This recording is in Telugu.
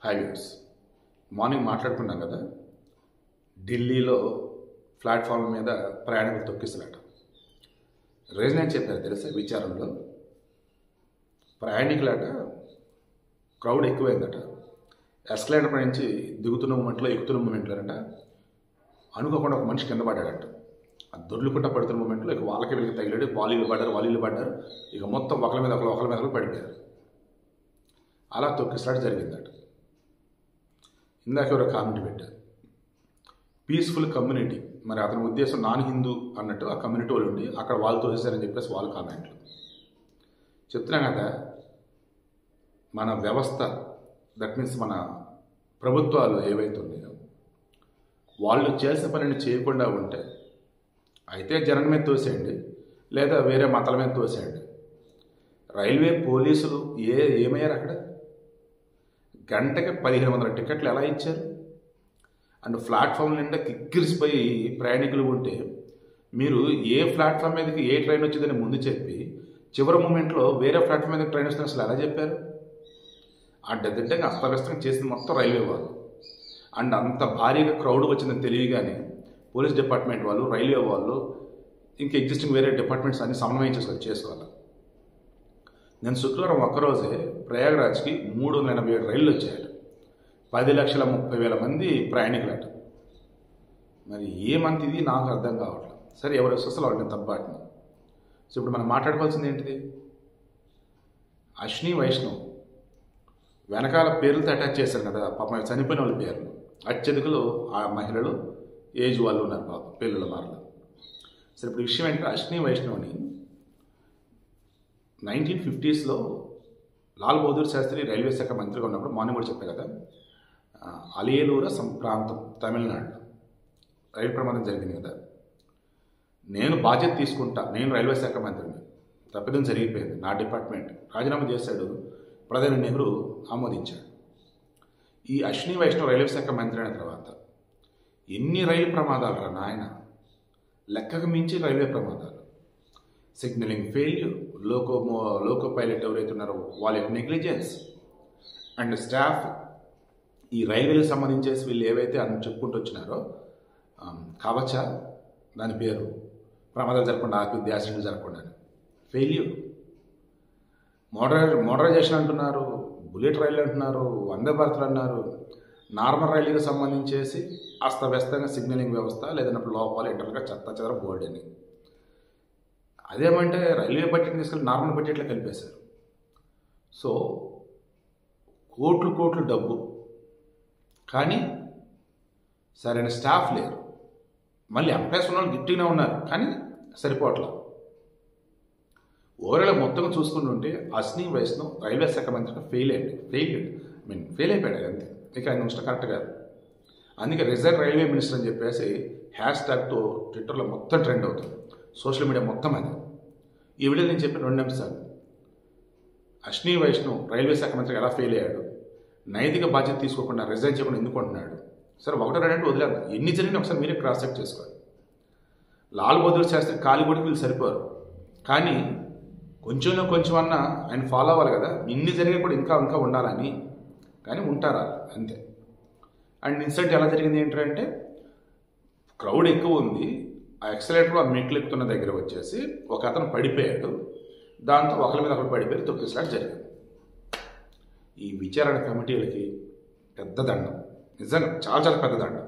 హాయ్ వ్యూవర్స్, మార్నింగ్ మాట్లాడుకున్నాం కదా. ఢిల్లీలో ప్లాట్ఫామ్ మీద ప్రయాణికులు తొక్కిస్తున్నట్టు రీజన్ ఏం చెప్పారు తెలుసా? విచారణలో ప్రయాణికులట క్రౌడ్ ఎక్కువైందట. ఎస్కలేటర్ పై నుంచి దిగుతున్న మూమెంట్లో ఎక్కుతున్న మూమెంట్లో అంట అనుకోకుండా ఒక మనిషి కింద పడ్డాడట. ఆ దొర్లుకుంటా పడుతున్న మూమెంట్లో ఇక వాళ్ళకి వీళ్ళకి తగిలాడు. వాలీలు పడ్డారు. ఇక మొత్తం ఒకరి మీద పడిపోయారు. అలా తొక్కిసలాట జరిగిందట. ఇందాక ఎవరో కామెంట్ పెట్టారు, పీస్ఫుల్ కమ్యూనిటీ. మరి అతని ఉద్దేశం నాన్ హిందూ అన్నట్టు ఆ కమ్యూనిటీ వాళ్ళు ఉండి అక్కడ వాళ్ళు తోసేశారని చెప్పేసి వాళ్ళ కామెంట్లు చెప్తున్నాం కదా. మన వ్యవస్థ, దట్ మీన్స్ మన ప్రభుత్వాలు ఏవైతే ఉన్నాయో వాళ్ళు చేసిన పనిని చేయకుండా ఉంటే అయితే జనం మీద తోసేయండి, లేదా వేరే మతాల మీద తోసేయండి. రైల్వే పోలీసులు ఏమయ్యారు? అక్కడ గంటకి 1500 టికెట్లు ఎలా ఇచ్చారు? అండ్ ప్లాట్ఫామ్ నిండా కిక్కిరిసిపోయి ప్రయాణికులు ఉంటే మీరు ఏ ప్లాట్ఫామ్ మీదకి ఏ ట్రైన్ వచ్చిందని ముందు చెప్పి చివరి మూమెంట్లో వేరే ప్లాట్ఫామ్ మీద ట్రైన్ వస్తుంది అసలు ఎలా చెప్పారు? అడ్డదిడ్డంగా అస్తవ్యస్తంగా చేసింది మొత్తం రైల్వే వాళ్ళు. అండ్ అంత భారీగా క్రౌడ్ వచ్చిందని తెలియగానే పోలీస్ డిపార్ట్మెంట్ వాళ్ళు, రైల్వే వాళ్ళు, ఇంకా ఎగ్జిస్టింగ్ వేరే డిపార్ట్మెంట్స్ అన్ని సమన్వయం చేసుకోవాలి. నేను శుక్రవారం ఒక్కరోజే ప్రయాగరాజ్కి 387 రైళ్ళు వచ్చాయట. 10,30,000 మంది ప్రయాణికులట. మరి ఏమంత ఇది నాకు అర్థం కావట్లేదు. సరే, ఎవరు అసలు వాళ్ళని తప్పాటిన. సో ఇప్పుడు మనం మాట్లాడుకోవాల్సింది ఏంటిది? అశ్విని వైష్ణవ్ వెనకాల పేర్లతో అటాచ్ చేశారు కదా పాపం, చనిపోయిన వాళ్ళ పేర్లు. అత్యధికులు ఆ మహిళలు, ఏజ్ వాళ్ళు ఉన్నారు పాపం, పేర్ల మార్లు. సరే, ఇప్పుడు విషయం ఏంటంటే అశ్విని వైష్ణవ్ని 1950s లాల్ బహదూర్ శాస్త్రి రైల్వే శాఖ మంత్రిగా ఉన్నప్పుడు మార్నింగ్ కూడా చెప్పారు కదా, అలియలూర ప్రాంతం తమిళనాడులో రైలు ప్రమాదం జరిగింది కదా. నేను బాధ్యత తీసుకుంటా, నేను రైల్వే శాఖ మంత్రిని, తప్పిదం జరిగిపోయింది, నా డిపార్ట్మెంట్ రాజీనామా చేశాడు. ప్రధాని నెహ్రూ ఆమోదించాడు. ఈ అశ్విని వైష్ణవ్ రైల్వే శాఖ మంత్రి అయిన తర్వాత ఎన్ని రైలు ప్రమాదాలు రా నాయన, లెక్కకు మించి రైల్వే ప్రమాదాలు. సిగ్నలింగ్ ఫెయిల్యూర్, లోకో పైలట్ ఎవరైతే ఉన్నారో వాళ్ళ యొక్క నెగ్లిజెన్స్ అండ్ స్టాఫ్. ఈ రైల్వేలకు సంబంధించేసి వీళ్ళు ఏవైతే అని చెప్పుకుంటూ వచ్చినారో కావచ్చా దాని పేరు, ప్రమాదాలు జరగకుండా ఆపి యాక్సిడెంట్ జరగకుండా ఫెయిల్యూర్. మోడరైజేషన్ అంటున్నారు, బుల్లెట్ రైళ్ళు అంటున్నారు, వందే భారత్లు అన్నారు. నార్మల్ రైలుకి సంబంధించేసి అస్తవ్యస్తంగా సిగ్నలింగ్ వ్యవస్థ, లేదన్నప్పుడు లోపాలు ఇంటర్గా చెత్త బోర్డు అని. అదేమంటే రైల్వే బడ్జెట్ తీసుకెళ్ళి నార్మల్ బడ్జెట్లో కలిపేశారు. సో కోట్లు డబ్బు, కానీ సరైన స్టాఫ్ లేరు. మళ్ళీ ఎంప్లాయీస్ ఉన్న వాళ్ళు గిట్టిగానే ఉన్నారు, కానీ సరిపోవట్లా. ఓవరాల్ మొత్తం చూసుకుంటుంటే అశ్విని వైష్ణవ్ రైల్వే శాఖ మంత్రిగా ఫెయిల్ అయిపోయాడు అంతే. ఇక ఆయన ఉంచడం కరెక్ట్ కాదు. అందుకే రిజర్వ్ రైల్వే మినిస్టర్ అని చెప్పేసి #తో ట్విట్టర్లో మొత్తం ట్రెండ్ అవుతుంది, సోషల్ మీడియా మొత్తం. అది ఈ వీడియో నేను చెప్పిన 2 అంశాలు. అశ్విని వైష్ణవ్ రైల్వే శాఖ మంత్రిగా ఎలా ఫెయిల్ అయ్యాడు, నైతిక బాధ్యత తీసుకోకుండా రిజైన్ చేయకుండా ఎందుకు అంటున్నాడు. సరే, 1-2 వదిలేద్దాం. ఎన్ని జరిగినా ఒకసారి మీరే క్రాస్ చెక్ చేసుకోవాలి. లాల్ బహదూర్ శాస్త్రి కాలిగొడికి వీళ్ళు సరిపోరు, కానీ కొంచెం అన్నా ఆయన ఫాలో అవ్వాలి కదా. ఇన్ని జరిగే కూడా ఇంకా ఉండాలని, కానీ ఉంటారా అంతే. అండ్ ఇన్సిడెంట్ ఎలా జరిగింది ఏంటంటే క్రౌడ్ ఎక్కువ ఉంది. ఆ ఎక్సలేటర్ ఆ మెట్లు ఎక్కుతున్న దగ్గర వచ్చేసి ఒక అతను పడిపోయాడు. దాంతో ఒకరి మీద ఒకరు పడిపోయి తొక్కిసలాట జరిగింది. ఈ విచారణ కమిటీలకి పెద్ద దండం, నిజంగా చాలా పెద్ద దండం.